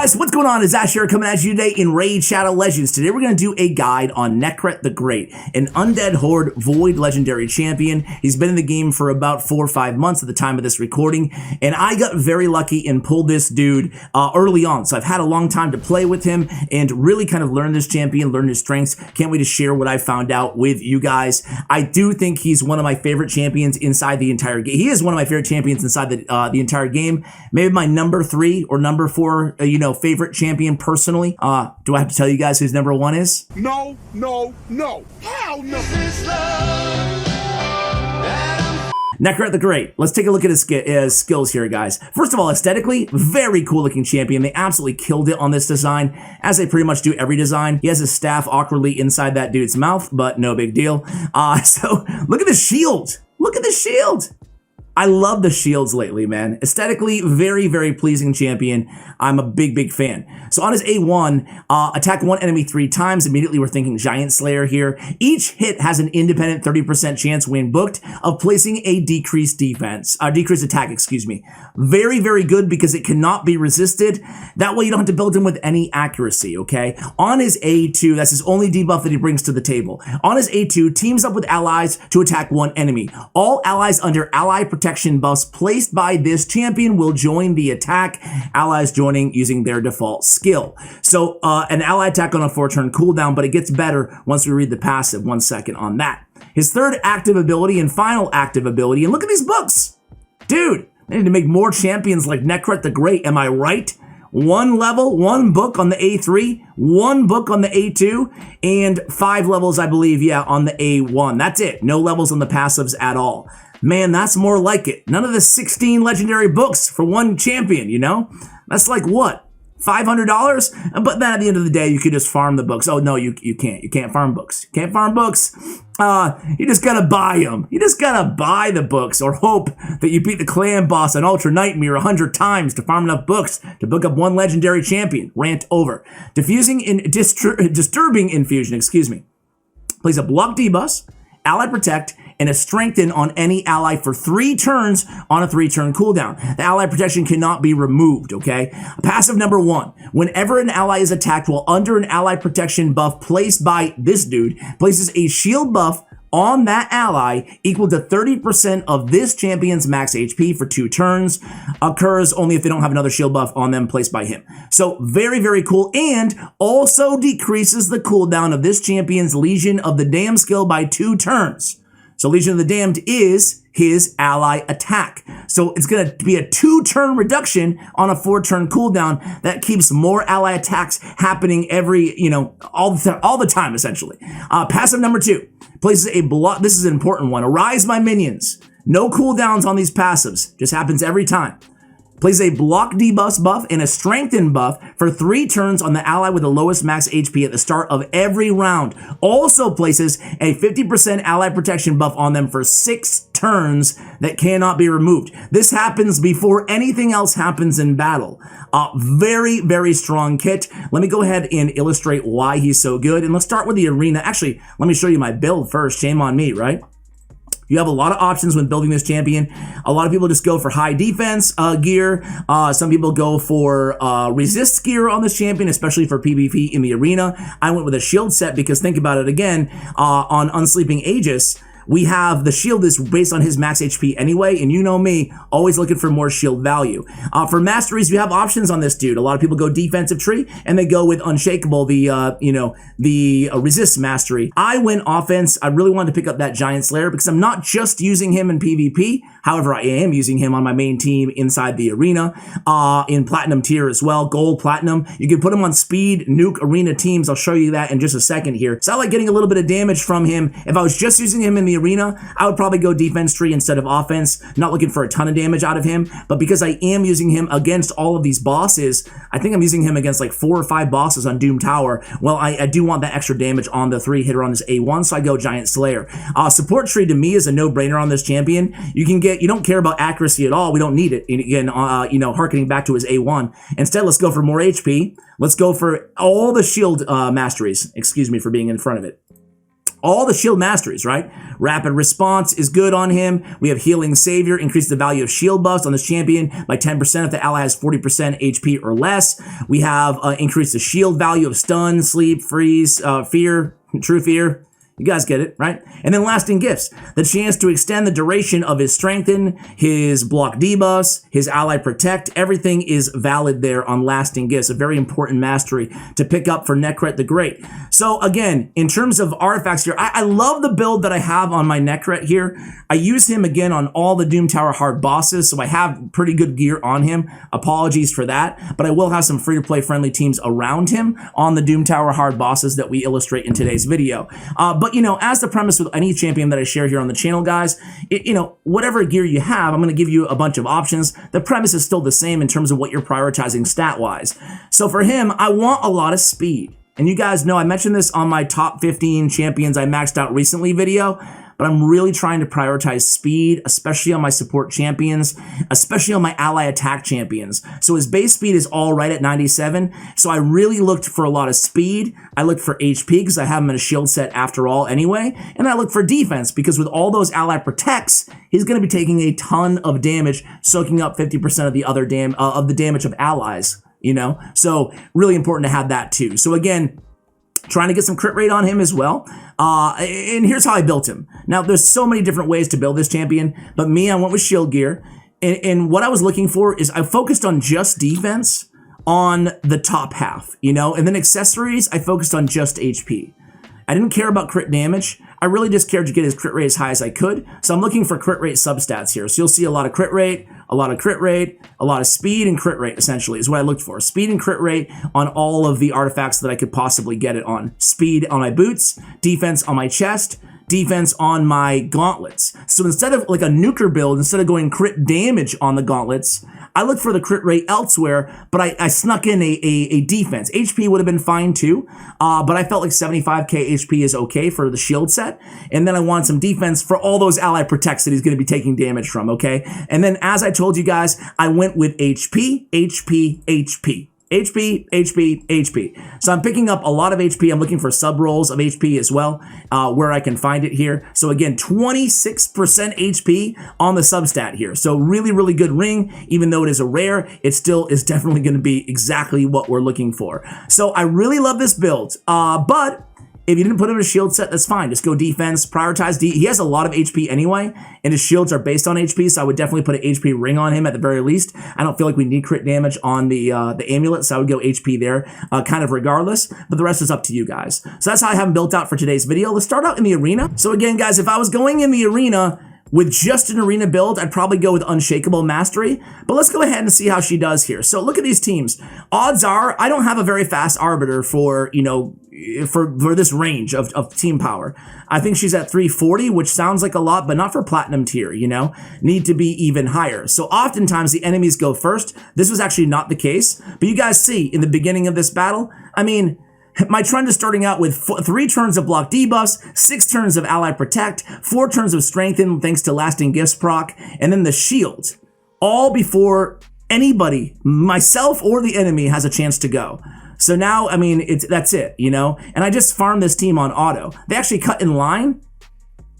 guys, what's going on? It's Ash here coming at you today in Raid Shadow Legends. Today we're going to do a guide on Nekhret the Great, an Undead Horde Void Legendary Champion. He's been in the game for about 4 or 5 months at the time of this recording, and I got very lucky and pulled this dude early on. So I've had a long time to play with him and really kind of learn this champion, learn his strengths. Can't wait to share what I found out with you guys. I do think he's one of my favorite champions inside the entire game. He is one of my favorite champions inside the entire game. Maybe my number 3 or number 4 favorite champion personally. Do I have to tell you guys who's number 1 is? No. Hell no. Nekhret the Great. Let's take a look at his skills here, guys. First of all, aesthetically, very cool looking champion. They absolutely killed it on this design, as they pretty much do every design. He has his staff awkwardly inside that dude's mouth, but no big deal. So look at the shield. Look at the shield. I love the shields lately, man. Aesthetically, very, very pleasing champion. I'm a big fan. So on his A1, attack one enemy 3 times. Immediately, we're thinking Giant Slayer here. Each hit has an independent 30% chance when booked of placing a decreased attack, excuse me. Very, very good because it cannot be resisted. That way, you don't have to build him with any accuracy, okay? On his A2, that's his only debuff that he brings to the table. On his A2, teams up with allies to attack one enemy. All allies under ally protection buffs placed by this champion will join the attack, allies joining using their default skill. So an ally attack on a 4-turn cooldown, but it gets better once we read the passive. 1 second on that. His third active ability and final active ability, and look at these books. Dude, they need to make more champions like Nekhret the Great, am I right? 1 level, 1 book on the A3, 1 book on the A2, and 5 levels, I believe, yeah, on the A1. That's it. No levels on the passives at all. Man, that's more like it. None of the 16 legendary books for 1 champion, you know? That's like what? $500? But then at the end of the day, you could just farm the books. Oh, no, you can't. You can't farm books. You can't farm books. You just gotta buy them. You just gotta buy the books or hope that you beat the clan boss on Ultra Nightmare 100 times to farm enough books to book up 1 legendary champion. Rant over. Disturbing infusion, excuse me. Plays a block debuff, ally protect, and a strengthen on any ally for 3 turns on a 3-turn cooldown. The ally protection cannot be removed, okay? Passive number 1. Whenever an ally is attacked while under an ally protection buff placed by this dude, places a shield buff on that ally equal to 30% of this champion's max HP for 2 turns. Occurs only if they don't have another shield buff on them placed by him. So very, very cool, and also decreases the cooldown of this champion's Legion of the Damned skill by 2 turns. So Legion of the Damned is his ally attack. So it's going to be a 2-turn reduction on a 4-turn cooldown that keeps more ally attacks happening every, all the time, essentially. Passive number 2 places a block. This is an important one. Arise my minions. No cooldowns on these passives. Just happens every time. Plays a block debuff buff and a strengthen buff for 3 turns on the ally with the lowest max HP at the start of every round. Also places a 50% ally protection buff on them for 6 turns that cannot be removed. This happens before anything else happens in battle. Very, very strong kit. Let me go ahead and illustrate why he's so good. And let's start with the arena. Actually, let me show you my build first. Shame on me, right? You have a lot of options when building this champion. A lot of people just go for high defense gear. Some people go for resist gear on this champion, especially for PvP in the arena. I went with a shield set because think about it again, on Unsleeping Aegis, we have the shield is based on his max HP anyway, and you know me, always looking for more shield value. For Masteries, you have options on this dude. A lot of people go defensive tree, and they go with Unshakable, the resist mastery. I went offense. I really wanted to pick up that Giant Slayer because I'm not just using him in PvP. However, I am using him on my main team inside the arena, in Platinum tier as well, Gold, Platinum. You can put him on Speed, Nuke, Arena teams. I'll show you that in just a second here. So I like getting a little bit of damage from him. If I was just using him in the arena, I would probably go defense tree instead of offense, not looking for a ton of damage out of him. But because I am using him against all of these bosses, I think I'm using him against like 4 or 5 bosses on Doom Tower. Well, I do want that extra damage on the 3-hitter on this A1, so I go Giant Slayer. Support tree to me is a no-brainer on this champion. You don't care about accuracy at all. We don't need it. Again, harkening back to his A1. Instead, let's go for more HP. Let's go for all the shield masteries. Excuse me for being in front of it. all the shield masteries, right? Rapid response is good on him. We have healing savior, increase the value of shield buffs on this champion by 10% if the ally has 40% HP or less. We have increase the shield value of stun, sleep, freeze, fear, true fear. You guys get it, right? And then lasting gifts, the chance to extend the duration of his strengthen, his block debuffs, his ally protect, everything is valid there on lasting gifts, a very important mastery to pick up for Nekhret the Great. So again, in terms of artifacts here, I love the build that I have on my Nekhret here. I use him again on all the Doom Tower hard bosses, so I have pretty good gear on him. Apologies for that, but I will have some free-to-play friendly teams around him on the Doom Tower hard bosses that we illustrate in today's video. But, you know, as the premise with any champion that I share here on the channel, guys, you know, whatever gear you have, I'm going to give you a bunch of options. The premise is still the same in terms of what you're prioritizing stat-wise. So for him, I want a lot of speed. And you guys know I mentioned this on my top 15 champions I maxed out recently video, but I'm really trying to prioritize speed, especially on my support champions, especially on my ally attack champions. So his base speed is all right at 97. So I really looked for a lot of speed. I looked for HP because I have him in a shield set after all anyway. And I looked for defense because with all those ally protects, he's going to be taking a ton of damage, soaking up 50% of the other damage of allies, you know? So really important to have that too. So again, trying to get some crit rate on him as well. And here's how I built him. Now, there's so many different ways to build this champion, but me, I went with shield gear. And what I was looking for is I focused on just defense on the top half, you know, and then accessories, I focused on just HP. I didn't care about crit damage. I really just cared to get his crit rate as high as I could. So I'm looking for crit rate substats here. So you'll see a lot of crit rate, a lot of crit rate, a lot of speed and crit rate essentially is what I looked for. Speed and crit rate on all of the artifacts that I could possibly get it on. Speed on my boots, defense on my chest, defense on my gauntlets. So instead of like a nuker build, instead of going crit damage on the gauntlets, I looked for the crit rate elsewhere, but I snuck in a defense. HP would have been fine too, but I felt like 75k HP is okay for the shield set. And then I want some defense for all those ally protects that he's going to be taking damage from, okay? And then as I told you guys, I went with HP, HP, HP. HP, HP, HP. So I'm picking up a lot of HP. I'm looking for sub rolls of HP as well, where I can find it here. So again, 26% HP on the substat here. So really, really good ring. Even though it is a rare, it still is definitely going to be exactly what we're looking for. So I really love this build, but if you didn't put him in a shield set, that's fine. Just go defense, prioritize D. He has a lot of HP anyway, and his shields are based on HP, so I would definitely put an HP ring on him at the very least. I don't feel like we need crit damage on the amulet, so I would go HP there, kind of regardless, but the rest is up to you guys. So that's how I have him built out for today's video. Let's start out in the arena. So again, guys, if I was going in the arena with just an arena build, I'd probably go with Unshakable Mastery, but let's go ahead and see how she does here. So look at these teams. Odds are, I don't have a very fast Arbiter for, you know, for this range of team power. I think she's at 340, which sounds like a lot, but not for platinum tier, you know, need to be even higher. So oftentimes the enemies go first. This was actually not the case, but you guys see in the beginning of this battle, I mean, my trend is starting out with 3 turns of block debuffs, 6 turns of ally protect, 4 turns of strengthen thanks to lasting gifts proc, and then the shield, all before anybody, myself or the enemy, has a chance to go. So now, I mean, that's it, you know? And I just farmed this team on auto. They actually cut in line,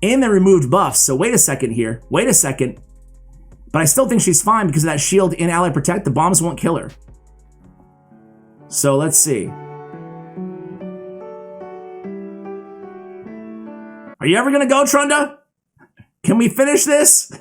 and they removed buffs. So wait a second here. Wait a second. But I still think she's fine because of that shield and ally protect. The bombs won't kill her. So let's see. Are you ever going to go, Trunda? Can we finish this?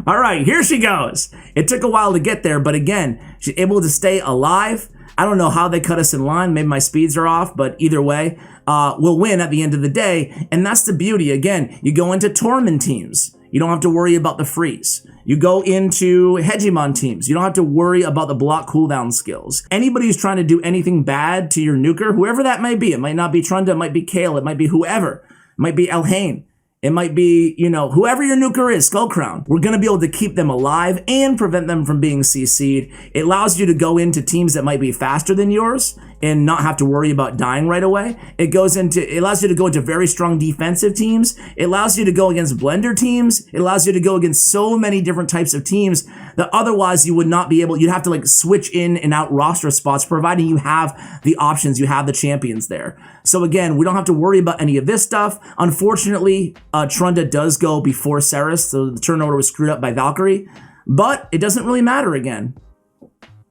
All right, here she goes. It took a while to get there, but again, she's able to stay alive. I don't know how they cut us in line. Maybe my speeds are off, but either way, we'll win at the end of the day. And that's the beauty. Again, you go into Torment teams. You don't have to worry about the freeze. You go into Hegemon teams. You don't have to worry about the block cooldown skills. Anybody who's trying to do anything bad to your nuker, whoever that may be, it might not be Trunda, it might be Kale, it might be whoever. It might be Elhain. It might be, you know, whoever your nuker is, Skullcrown. We're going to be able to keep them alive and prevent them from being CC'd. It allows you to go into teams that might be faster than yours and not have to worry about dying right away. It allows you to go into very strong defensive teams. It allows you to go against blender teams. It allows you to go against so many different types of teams that otherwise you would not be able, you'd have to like switch in and out roster spots, providing you have the options, you have the champions there. So again, we don't have to worry about any of this stuff. Unfortunately, Trunda does go before Ceres, so the turn order was screwed up by Valkyrie, but it doesn't really matter again.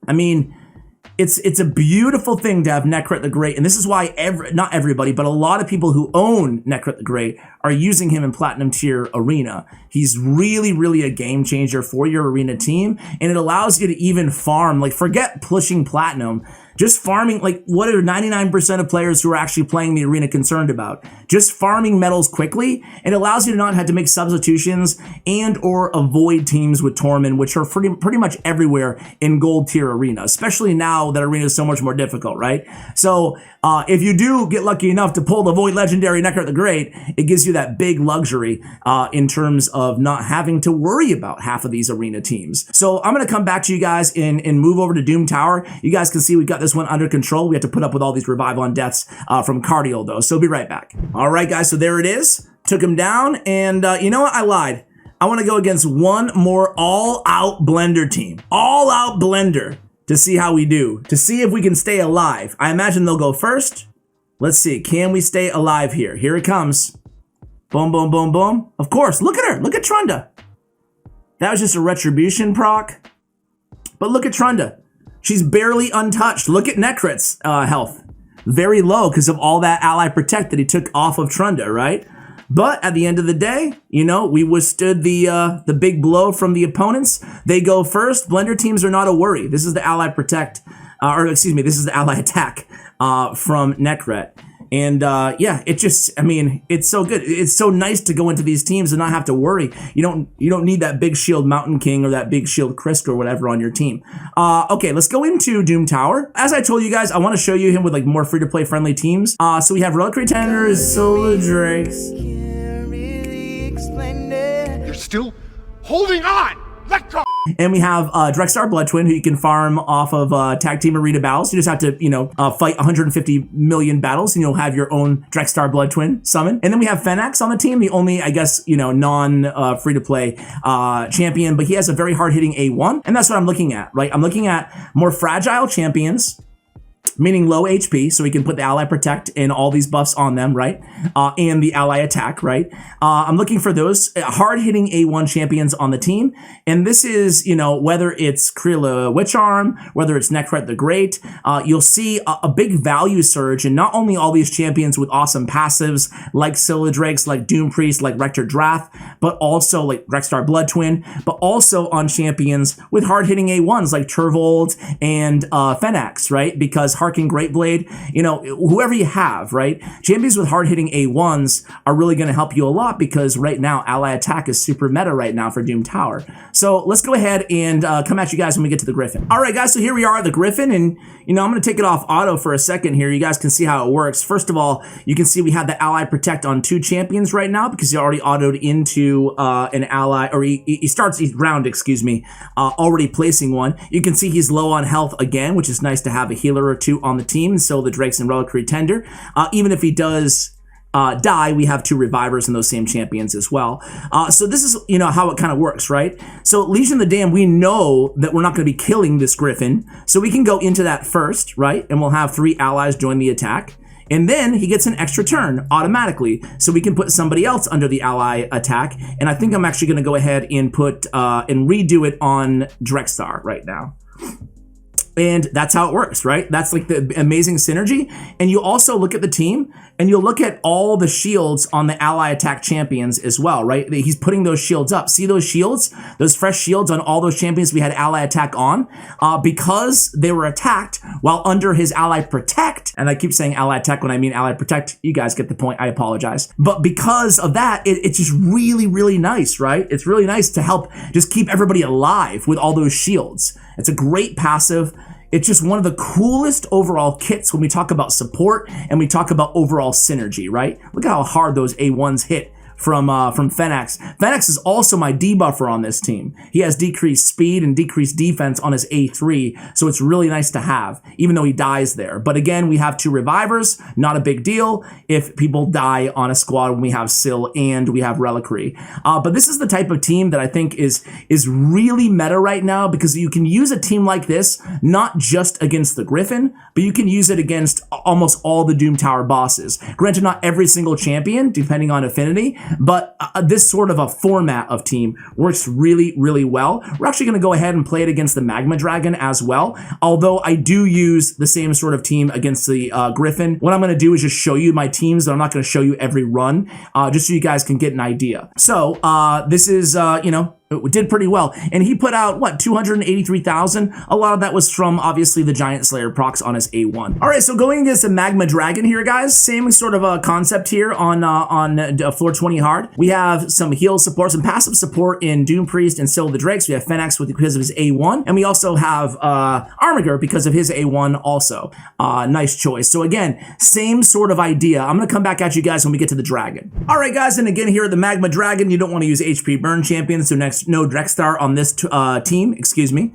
I mean, it's a beautiful thing to have Nekhret the Great, and this is why not everybody, but a lot of people who own Nekhret the Great are using him in Platinum Tier Arena. He's really, really a game changer for your Arena team, and it allows you to even farm, like forget pushing Platinum, just farming, like what are 99% of players who are actually playing the Arena concerned about? Just farming medals quickly. It allows you to not have to make substitutions and or avoid teams with Tormund, which are pretty much everywhere in Gold Tier Arena, especially now that Arena is so much more difficult, right? So if you do get lucky enough to pull the Void Legendary Nekhret the Great, it gives you that big luxury in terms of not having to worry about half of these Arena teams. So I'm going to come back to you guys and move over to Doom Tower. You guys can see we've got this one under control. We have to put up with all these revive on deaths from Cardio though, so be right back. All right guys, so there it is. Took him down, and you know what? I lied. I want to go against one more all-out blender team. All-out blender to see how we do, to see if we can stay alive. I imagine they'll go first. Let's see, can we stay alive here? Here it comes. Boom, boom, boom, boom. Of course, look at her, look at Trunda. That was just a retribution proc. But look at Trunda. She's barely untouched. Look at Nekhret's health. Very low because of all that ally protect that he took off of Trunda, right? But at the end of the day, you know, we withstood the big blow from the opponents. They go first. Blender teams are not a worry. This is the ally protect, this is the ally attack from Nekhret. And yeah, it just, I mean, it's so good. It's so nice to go into these teams and not have to worry. You don't need that big shield Mountain King or that big shield Krisk or whatever on your team. Okay, let's go into Doom Tower. As I told you guys, I want to show you him with like more free-to-play friendly teams. So we have Reliquary Tenders, Solar Drakes. You're still holding on. Let go. And we have Drexstar Blood Twin, who you can farm off of Tag Team Arena battles. You just have to, you know, fight 150 million battles, and you'll have your own Drexstar Blood Twin summon. And then we have Fenax on the team, the only, I guess, you know, non-free-to-play champion, but he has a very hard-hitting A1, and that's what I'm looking at, right? I'm looking at more fragile champions, meaning low HP, so we can put the ally protect and all these buffs on them, right? And the ally attack, right? I'm looking for those hard-hitting A1 champions on the team, and this is, you know, whether it's Krila Witcharm, whether it's Nekhret the Great, you'll see a big value surge in not only all these champions with awesome passives like Scylla Drakes, like Doom Priest, like Rector Drath, but also like Drexstar Blood Twin, but also on champions with hard-hitting A1s like Turvold and Fenax, right? Because Harking Greatblade, you know, whoever you have, right? Champions with hard-hitting A1s are really going to help you a lot because right now, ally attack is super meta right now for Doom Tower. So let's go ahead and come at you guys when we get to the Griffin. All right, guys, so here we are at the Griffin, and, you know, I'm going to take it off auto for a second here. You guys can see how it works. First of all, you can see we have the ally protect on 2 champions right now because he already autoed into an ally, or he starts each round, excuse me, already placing one. You can see he's low on health again, which is nice to have a healer or 2 on the team, so the Drakes and Reliquary Tender. Even if he does die, we have 2 revivers in those same champions as well. So this is, you know, how it kind of works, right? So Legion of the Damned, we know that we're not going to be killing this Griffin, so we can go into that first, right? And we'll have 3 allies join the attack. And then he gets an extra turn automatically, so we can put somebody else under the ally attack. And I think I'm actually going to go ahead and put and redo it on Drexstar right now. And that's how it works, right? That's like the amazing synergy. And you also look at the team, and you'll look at all the shields on the ally attack champions as well, right? He's putting those shields up. See those shields? Those fresh shields on all those champions we had ally attack on? Because they were attacked while under his ally protect, and I keep saying ally attack when I mean ally protect. You guys get the point. I apologize. But because of that, it's just really, really nice, right? It's really nice to help just keep everybody alive with all those shields. It's a great passive. It's just one of the coolest overall kits when we talk about support and we talk about overall synergy, right? Look at how hard those A1s hit from Fennex. Fennex is also my debuffer on this team. He has decreased speed and decreased defense on his A3, so it's really nice to have, even though he dies there. But again, we have 2 revivers, not a big deal if people die on a squad when we have Syl and we have Reliquary. But this is the type of team that I think is really meta right now, because you can use a team like this not just against the Griffin, but you can use it against almost all the Doom Tower bosses. Granted, not every single champion, depending on affinity, but this sort of a format of team works really, really well. We're actually going to go ahead and play it against the Magma Dragon as well, although I do use the same sort of team against the Griffin. What I'm going to do is just show you my teams, but I'm not going to show you every run, just so you guys can get an idea. So this is, you know, it did pretty well. And he put out, what, 283,000? A lot of that was from, obviously, the Giant Slayer procs on his A1. All right, so going against a Magma Dragon here, guys, same sort of a concept here on floor 20 hard. We have some heal support, some passive support in Doom Priest and Syl the Drakes. We have Fennex because of his A1, and we also have Armiger because of his A1 also. Nice choice. So again, same sort of idea. I'm going to come back at you guys when we get to the Dragon. All right, guys, and again here at the Magma Dragon, you don't want to use HP burn champions, so next no Drexstar on this team, excuse me.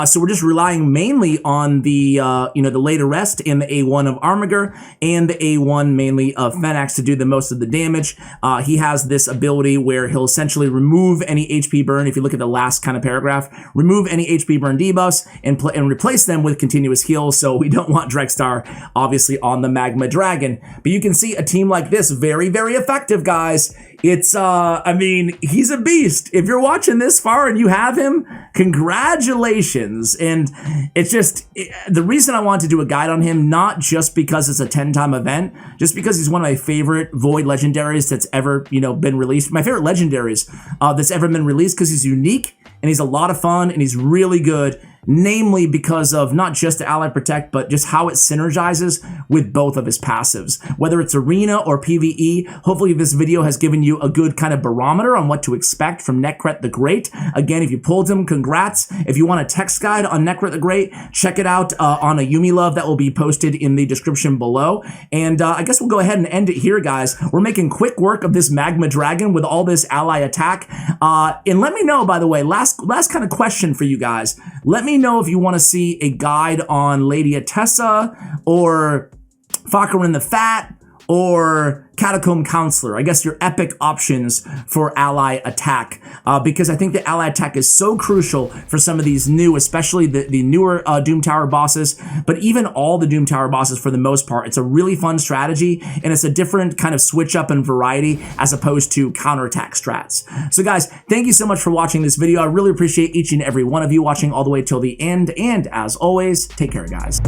So we're just relying mainly on the you know, the later rest and the A1 of Armiger and the A1 mainly of Fennex to do the most of the damage. He has this ability where he'll essentially remove any HP burn. If you look at the last kind of paragraph, remove any HP burn debuffs and replace them with continuous heals. So we don't want Drexstar obviously on the Magma Dragon, but you can see a team like this very, very effective, guys. It's, I mean, he's a beast. If you're watching this far and you have him, congratulations. And it's just, the reason I want to do a guide on him, not just because it's a 10-time event, just because he's one of my favorite Void legendaries that's ever, you know, been released. My favorite legendaries that's ever been released, because he's unique and he's a lot of fun and he's really good. Namely because of not just the Ally Protect, but just how it synergizes with both of his passives. Whether it's Arena or PvE, hopefully this video has given you a good kind of barometer on what to expect from Nekhret the Great. Again, if you pulled him, congrats. If you want a text guide on Nekhret the Great, check it out on a Yumi Love that will be posted in the description below. And I guess we'll go ahead and end it here, guys. We're making quick work of this Magma Dragon with all this ally attack. And let me know, by the way, last kind of question for you guys. Let me know if you want to see a guide on Lady Atessa or Fakarin the Fat or Catacomb Counselor. I guess your epic options for ally attack, because I think the ally attack is so crucial for some of these new, especially the newer Doom Tower bosses, but even all the Doom Tower bosses for the most part. It's a really fun strategy, and it's a different kind of switch up and variety as opposed to counterattack strats. So guys, thank you so much for watching this video. I really appreciate each and every one of you watching all the way till the end, and as always, take care, guys.